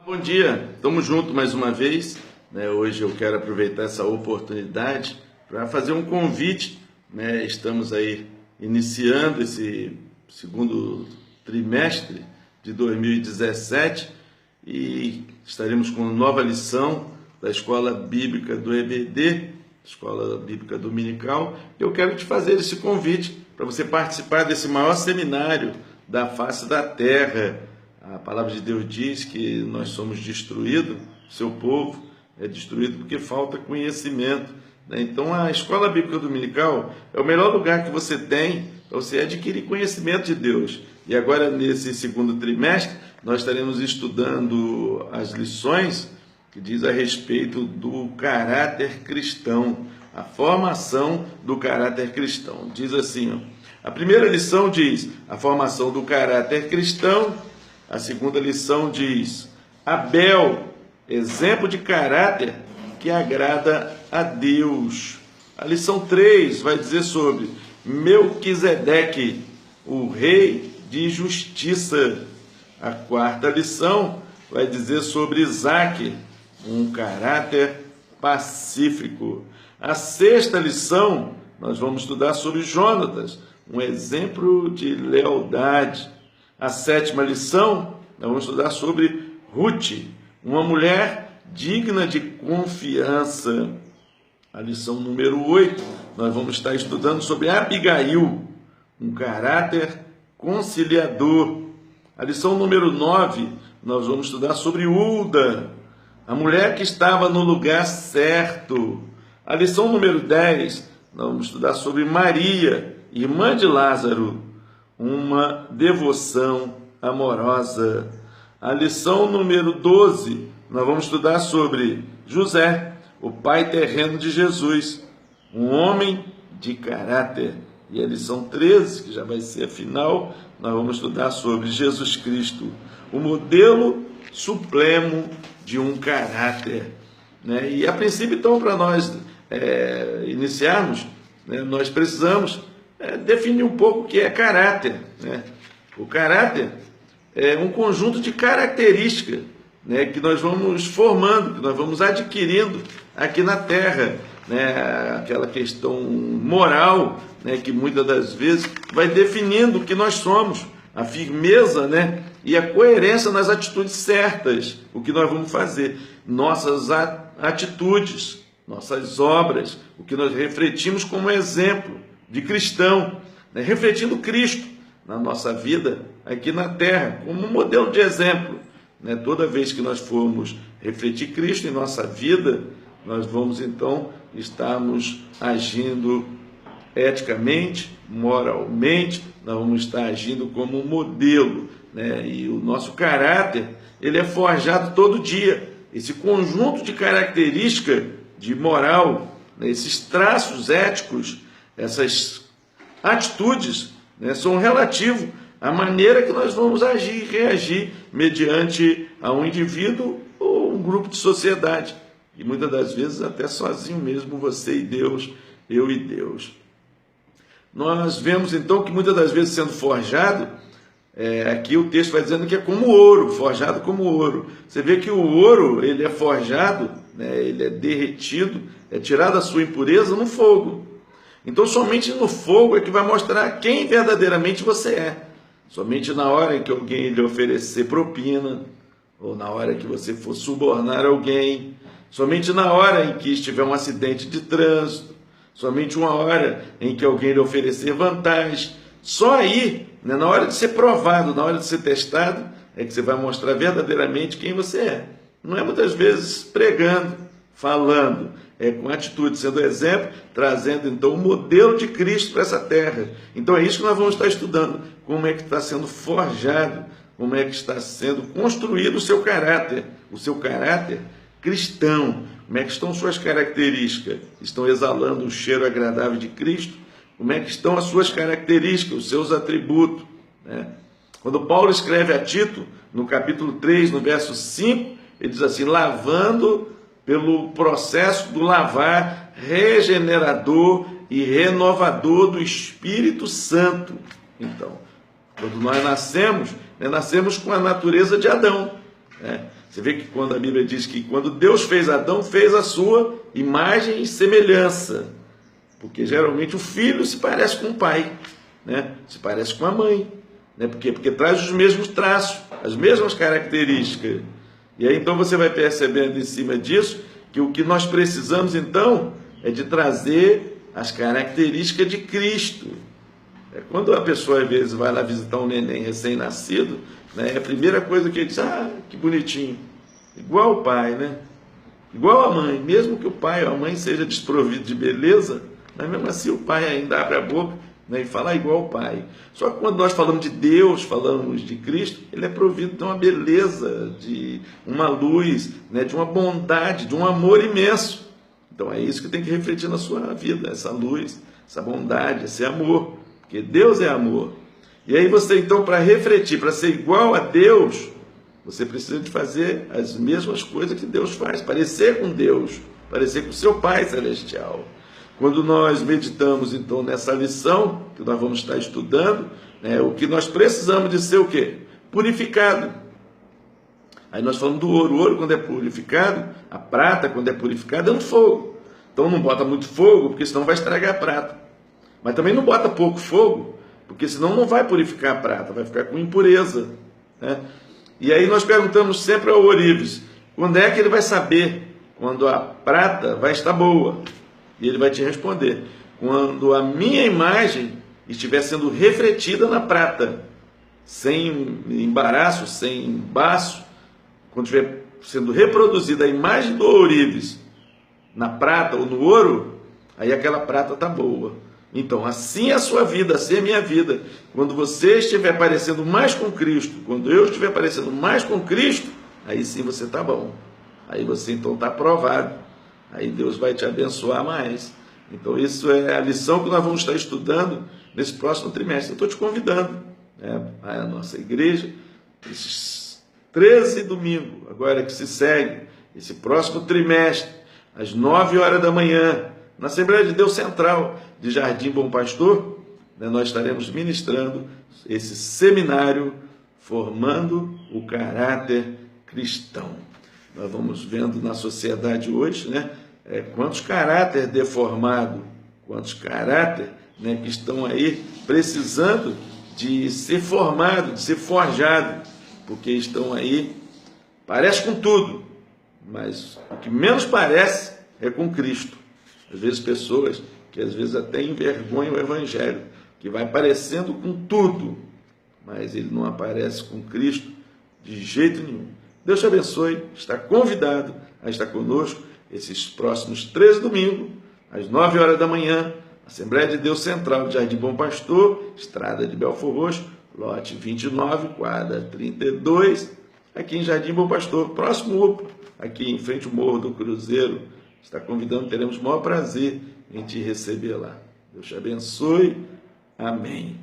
Bom dia, estamos juntos mais uma vez, né? Hoje eu quero aproveitar essa oportunidade para fazer um convite, né? Estamos aí iniciando esse segundo trimestre de 2017 e estaremos com uma nova lição da Escola Bíblica do EBD, Escola Bíblica Dominical. Eu quero te fazer esse convite para você participar desse maior seminário da face da terra. A palavra de Deus diz que nós somos destruídos, seu povo é destruído porque falta conhecimento, né? Então a Escola Bíblica Dominical é o melhor lugar que você tem para você adquirir conhecimento de Deus. E agora, nesse segundo trimestre, nós estaremos estudando as lições que diz a respeito do caráter cristão, a formação do caráter cristão. Diz assim, ó, a primeira lição diz a formação do caráter cristão. A segunda lição diz Abel, exemplo de caráter que agrada a Deus. A lição 3 vai dizer sobre Melquisedeque, o rei de justiça. A quarta lição vai dizer sobre Isaque, um caráter pacífico. A sexta lição nós vamos estudar sobre Jonatas, um exemplo de lealdade. A sétima lição, nós vamos estudar sobre Ruth, uma mulher digna de confiança. A lição número 8, nós vamos estar estudando sobre Abigail, um caráter conciliador. A lição número 9, nós vamos estudar sobre Hulda, a mulher que estava no lugar certo. A lição número 10, nós vamos estudar sobre Maria, irmã de Lázaro, uma devoção amorosa. A lição número 12, nós vamos estudar sobre José, o pai terreno de Jesus, um homem de caráter. E a lição 13, que já vai ser a final, nós vamos estudar sobre Jesus Cristo, o modelo supremo de um caráter, né? E a princípio, então, para nós iniciarmos, né, nós precisamos definir um pouco o que é caráter, né? O caráter é um conjunto de características, né, que nós vamos formando, que nós vamos adquirindo aqui na Terra, né? Aquela questão moral, né, que muitas das vezes vai definindo o que nós somos, a firmeza, né, e a coerência nas atitudes certas, o que nós vamos fazer, nossas atitudes, nossas obras, o que nós refletimos como exemplo de cristão, né? Refletindo Cristo na nossa vida aqui na terra, como um modelo de exemplo, né? Toda vez que nós formos refletir Cristo em nossa vida, nós vamos então estarmos agindo eticamente, moralmente, nós vamos estar agindo como um modelo, né? E o nosso caráter, ele é forjado todo dia, esse conjunto de características de moral, né? Esses traços éticos, essas atitudes, né, são relativos à maneira que nós vamos agir e reagir mediante a um indivíduo ou um grupo de sociedade. E muitas das vezes até sozinho mesmo, você e Deus, eu e Deus. Nós vemos então que muitas das vezes sendo forjado, aqui o texto vai dizendo que é como ouro, forjado como ouro. Você vê que o ouro, ele é forjado, né, ele é derretido, é tirado a sua impureza no fogo. Então, somente no fogo é que vai mostrar quem verdadeiramente você é. Somente na hora em que alguém lhe oferecer propina, ou na hora que você for subornar alguém, somente na hora em que estiver um acidente de trânsito, somente uma hora em que alguém lhe oferecer vantagem, só aí, né, na hora de ser provado, na hora de ser testado, é que você vai mostrar verdadeiramente quem você é. Não é muitas vezes pregando, falando, com atitude, sendo exemplo, trazendo então o modelo de Cristo para essa terra. Então é isso que nós vamos estar estudando, como é que está sendo forjado, como é que está sendo construído o seu caráter cristão, como é que estão suas características, estão exalando o cheiro agradável de Cristo, como é que estão as suas características, os seus atributos, né? Quando Paulo escreve a Tito, no capítulo 3, no verso 5, ele diz assim, lavando pelo processo do lavar regenerador e renovador do Espírito Santo. Então, quando nós nascemos com a natureza de Adão, né? Você vê que quando a Bíblia diz que quando Deus fez Adão, fez a sua imagem e semelhança. Porque geralmente o filho se parece com o pai, né? Se parece com a mãe. Né? Por quê? Porque traz os mesmos traços, as mesmas características. E aí então você vai percebendo em cima disso que o que nós precisamos então é de trazer as características de Cristo. Quando a pessoa às vezes vai lá visitar um neném recém-nascido, né, a primeira coisa que ele diz, que bonitinho, igual o pai, né? Igual a mãe, mesmo que o pai ou a mãe seja desprovido de beleza, mas mesmo assim o pai ainda abre a boca, né, e fala igual o pai. Só que quando nós falamos de Deus, falamos de Cristo, ele é provido de uma beleza, de uma luz, né, de uma bondade, de um amor imenso. Então é isso que tem que refletir na sua vida, essa luz, essa bondade, esse amor, porque Deus é amor. E aí você então, para refletir, para ser igual a Deus, você precisa de fazer as mesmas coisas que Deus faz, parecer com Deus, parecer com o seu Pai Celestial. Quando nós meditamos então nessa lição, que nós vamos estar estudando, né, o que nós precisamos de ser o quê? Purificado. Aí nós falamos do ouro. O ouro, quando é purificado, a prata, quando é purificada, é no fogo. Então não bota muito fogo, porque senão vai estragar a prata. Mas também não bota pouco fogo, porque senão não vai purificar a prata, vai ficar com impureza, né? E aí nós perguntamos sempre ao ourives, quando é que ele vai saber quando a prata vai estar boa? E ele vai te responder, quando a minha imagem estiver sendo refletida na prata, sem embaraço, sem embaço, quando estiver sendo reproduzida a imagem do ourives na prata ou no ouro, aí aquela prata está boa. Então, assim é a sua vida, assim é a minha vida. Quando você estiver parecendo mais com Cristo, quando eu estiver parecendo mais com Cristo, aí sim você está bom. Aí você então está aprovado. Aí Deus vai te abençoar mais. Então, isso é a lição que nós vamos estar estudando nesse próximo trimestre. Eu estou te convidando, né, à nossa igreja, esses 13 domingos, agora que se segue, esse próximo trimestre, às 9 horas da manhã, na Assembleia de Deus Central de Jardim Bom Pastor, né, nós estaremos ministrando esse seminário formando o caráter cristão. Nós vamos vendo na sociedade hoje, né, quantos caráter deformado, quantos caráter, né, que estão aí precisando de ser formado, de ser forjado, porque estão aí, parece com tudo, mas o que menos parece é com Cristo. Às vezes pessoas que às vezes até envergonham o Evangelho, que vai aparecendo com tudo, mas ele não aparece com Cristo de jeito nenhum. Deus te abençoe, está convidado a estar conosco esses próximos 13 domingos, às 9 horas da manhã, Assembleia de Deus Central de Jardim Bom Pastor, Estrada de Belfor Roxo, lote 29, quadra 32, aqui em Jardim Bom Pastor, próximo UPA, aqui em frente ao Morro do Cruzeiro. Está convidando, teremos o maior prazer em te receber lá. Deus te abençoe. Amém.